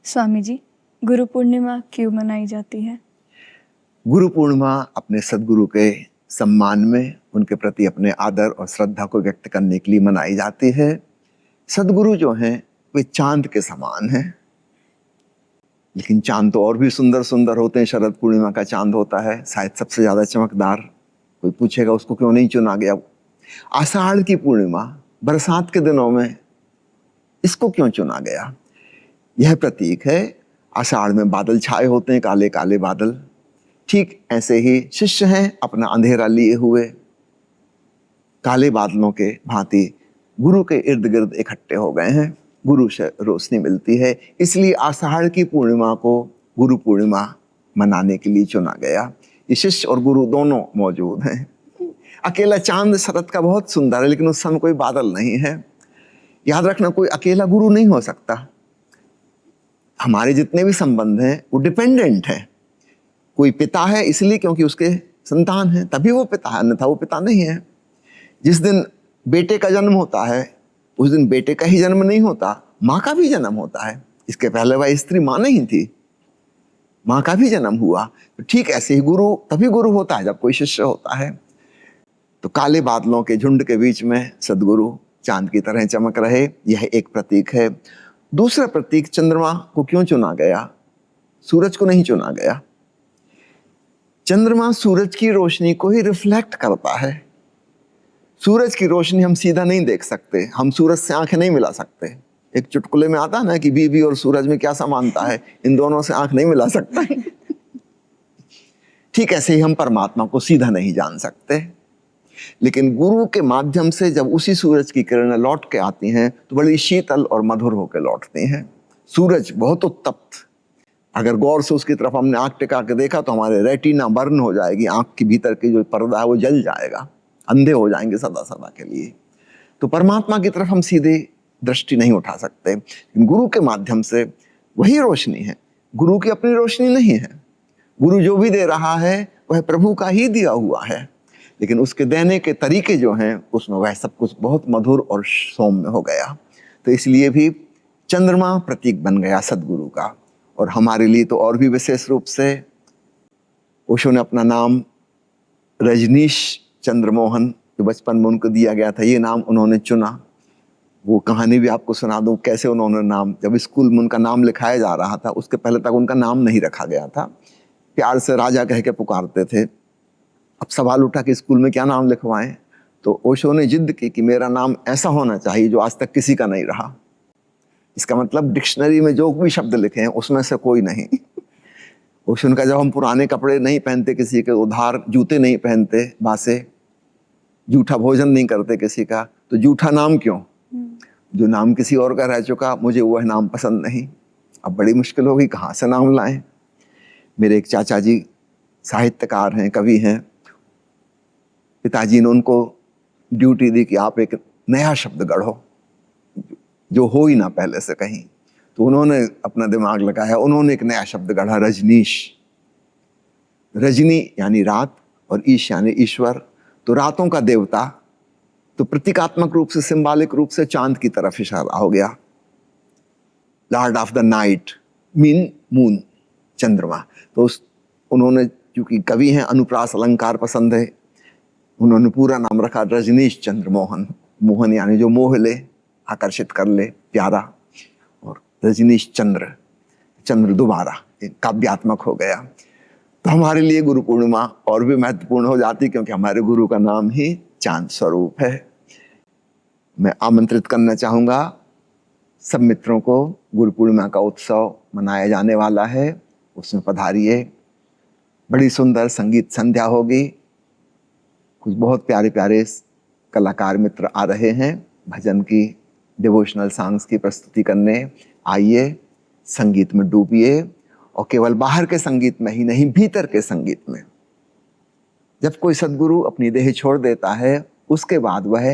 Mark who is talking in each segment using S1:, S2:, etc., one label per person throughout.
S1: स्वामी जी, गुरु पूर्णिमा क्यों मनाई जाती है?
S2: गुरु पूर्णिमा अपने सदगुरु के सम्मान में उनके प्रति अपने आदर और श्रद्धा को व्यक्त करने के लिए मनाई जाती है। सदगुरु जो हैं वे चांद के समान हैं, लेकिन चांद तो और भी सुंदर सुंदर होते हैं। शरद पूर्णिमा का चांद होता है शायद सबसे ज्यादा चमकदार। कोई पूछेगा उसको क्यों नहीं चुना गया। आषाढ़ की पूर्णिमा, बरसात के दिनों में, इसको क्यों चुना गया? यह प्रतीक है, आषाढ़ में बादल छाए होते हैं, काले काले बादल। ठीक ऐसे ही शिष्य हैं अपना अंधेरा लिए हुए, काले बादलों के भांति गुरु के इर्द गिर्द इकट्ठे हो गए हैं। गुरु से रोशनी मिलती है, इसलिए आषाढ़ की पूर्णिमा को गुरु पूर्णिमा मनाने के लिए चुना गया। ये शिष्य और गुरु दोनों मौजूद हैं। अकेला चांद शरद का बहुत सुंदर है, लेकिन उस समय कोई बादल नहीं है। याद रखना, कोई अकेला गुरु नहीं हो सकता। हमारे जितने भी संबंध हैं वो डिपेंडेंट है। कोई पिता है इसलिए क्योंकि उसके संतान है, तभी वो पिता है, अन्यथा वो पिता नहीं है। जिस दिन बेटे का जन्म होता है उस दिन बेटे का ही जन्म नहीं होता, माँ का भी जन्म होता है। इसके पहले वह स्त्री माँ नहीं थी, माँ का भी जन्म हुआ। तो ठीक ऐसे ही गुरु तभी गुरु होता है जब कोई शिष्य होता है। तो काले बादलों के झुंड के बीच में सदगुरु चांद की तरह चमक रहे, यह एक प्रतीक है। दूसरा प्रतीक, चंद्रमा को क्यों चुना गया? सूरज को नहीं चुना गया। चंद्रमा सूरज की रोशनी को ही रिफ्लेक्ट करता है। सूरज की रोशनी हम सीधा नहीं देख सकते, हम सूरज से आंखें नहीं मिला सकते। एक चुटकुले में आता है ना कि बीवी और सूरज में क्या समानता है, इन दोनों से आंख नहीं मिला सकता। ठीक ऐसे ही हम परमात्मा को सीधा नहीं जान सकते, लेकिन गुरु के माध्यम से जब उसी सूरज की किरणें लौट के आती हैं तो बड़ी शीतल और मधुर होकर लौटती हैं। सूरज बहुत उत्तप्त, अगर गौर से उसकी तरफ हमने आंख टिका के देखा तो हमारे रेटिना बर्न हो जाएगी, आंख के भीतर की जो पर्दा है वो जल जाएगा, अंधे हो जाएंगे सदा सदा के लिए। तो परमात्मा की तरफ हम सीधे दृष्टि नहीं उठा सकते, लेकिन गुरु के माध्यम से वही रोशनी है। गुरु की अपनी रोशनी नहीं है, गुरु जो भी दे रहा है वह प्रभु का ही दिया हुआ है, लेकिन उसके देने के तरीके जो हैं उसमें वह सब कुछ बहुत मधुर और सौम्य हो गया। तो इसलिए भी चंद्रमा प्रतीक बन गया सदगुरु का। और हमारे लिए तो और भी विशेष रूप से ओशो ने अपना नाम रजनीश चंद्रमोहन, जो बचपन में उनको दिया गया था, ये नाम उन्होंने चुना। वो कहानी भी आपको सुना दूं कैसे उन्होंने नाम, जब स्कूल में उनका नाम लिखाया जा रहा था उसके पहले तक उनका नाम नहीं रखा गया था, प्यार से राजा कह के पुकारते थे। अब सवाल उठा कि स्कूल में क्या नाम लिखवाएं, तो ओशो ने जिद की कि मेरा नाम ऐसा होना चाहिए जो आज तक किसी का नहीं रहा। इसका मतलब डिक्शनरी में जो भी शब्द लिखे हैं उसमें से कोई नहीं। ओशो का जब हम पुराने कपड़े नहीं पहनते, किसी के उधार जूते नहीं पहनते, बासे, जूठा भोजन नहीं करते किसी का, तो जूठा नाम क्यों? जो नाम किसी और का रह चुका, मुझे वह नाम पसंद नहीं। अब बड़ी मुश्किल होगी कहाँ से नाम लाएं। मेरे एक चाचा जी साहित्यकार हैं, कवि हैं। पिताजी ने उनको ड्यूटी दी कि आप एक नया शब्द गढ़ो जो हो ही ना पहले से कहीं। तो उन्होंने अपना दिमाग लगाया, उन्होंने एक नया शब्द गढ़ा, रजनीश। रजनी यानी रात और ईश यानी ईश्वर, तो रातों का देवता। तो प्रतीकात्मक रूप से, सिंबॉलिक रूप से चांद की तरफ इशारा हो गया। Lord of the night mean moon, चंद्रमा। तो उन्होंने, चूंकि कवि हैं, अनुप्रास अलंकार पसंद है, उन्होंने पूरा नाम रखा रजनीश चंद्रमोहन। मोहन यानी जो मोह ले, आकर्षित कर ले, प्यारा, और रजनीश चंद्र, चंद्र दोबारा काव्यात्मक हो गया। तो हमारे लिए गुरु पूर्णिमा और भी महत्वपूर्ण हो जाती, क्योंकि हमारे गुरु का नाम ही चांद स्वरूप है। मैं आमंत्रित करना चाहूँगा सब मित्रों को, गुरु पूर्णिमा का उत्सव मनाया जाने वाला है, उसमें पधारिए। बड़ी सुंदर संगीत संध्या होगी, कुछ बहुत प्यारे प्यारे कलाकार मित्र आ रहे हैं भजन की, डिवोशनल सॉन्ग्स की प्रस्तुति करने। आइए, संगीत में डूबिए, और केवल बाहर के संगीत में ही नहीं, भीतर के संगीत में। जब कोई सदगुरु अपनी देह छोड़ देता है उसके बाद वह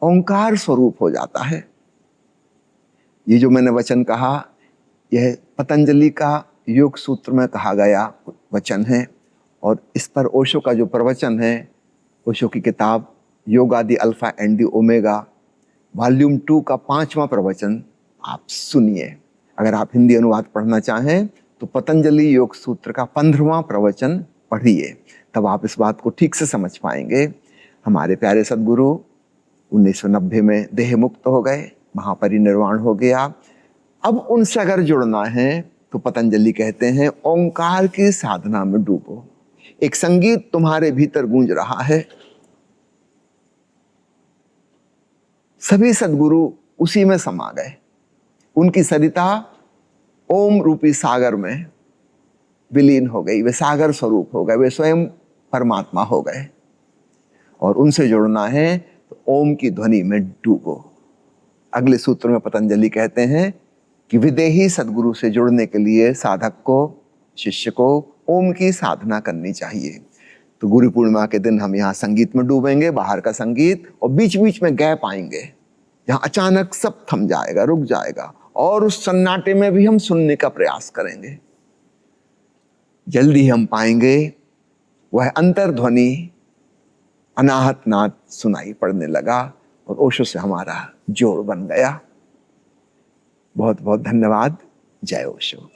S2: ओंकार स्वरूप हो जाता है। ये जो मैंने वचन कहा, यह पतंजलि का योग सूत्र में कहा गया वचन है, और इस पर ओशो का जो प्रवचन है, ओशो की किताब yoga the alpha and the omega volume 2 का 5वां प्रवचन आप सुनिए। अगर आप हिंदी अनुवाद पढ़ना चाहें तो पतंजलि योग सूत्र का 15वां प्रवचन पढ़िए, तब आप इस बात को ठीक से समझ पाएंगे। हमारे प्यारे सद्गुरु 1990 में देह मुक्त हो गए, महापरिनिर्वाण हो गया। अब उनसे अगर जुड़ना है तो पतंजलि कहते हैं ओंकार की साधना में डूबो। एक संगीत तुम्हारे भीतर गूंज रहा है, सभी सद्गुरु उसी में समा गए। उनकी सरिता ओम रूपी सागर में विलीन हो गई, वे सागर स्वरूप हो गए, वे स्वयं परमात्मा हो गए। और उनसे जुड़ना है तो ओम की ध्वनि में डूबो। अगले सूत्र में पतंजलि कहते हैं कि विदेही सद्गुरु से जुड़ने के लिए साधक को, शिष्य को ओम की साधना करनी चाहिए। तो गुरु पूर्णिमा के दिन हम यहाँ संगीत में डूबेंगे, बाहर का संगीत, और बीच बीच में गैप आएंगे जहाँ अचानक सब थम जाएगा, रुक जाएगा, और उस सन्नाटे में भी हम सुनने का प्रयास करेंगे। जल्दी हम पाएंगे वह अंतर्ध्वनि अनाहत नाद सुनाई पड़ने लगा और ओशो से हमारा जोड़ बन गया। बहुत बहुत धन्यवाद। जय ओशो।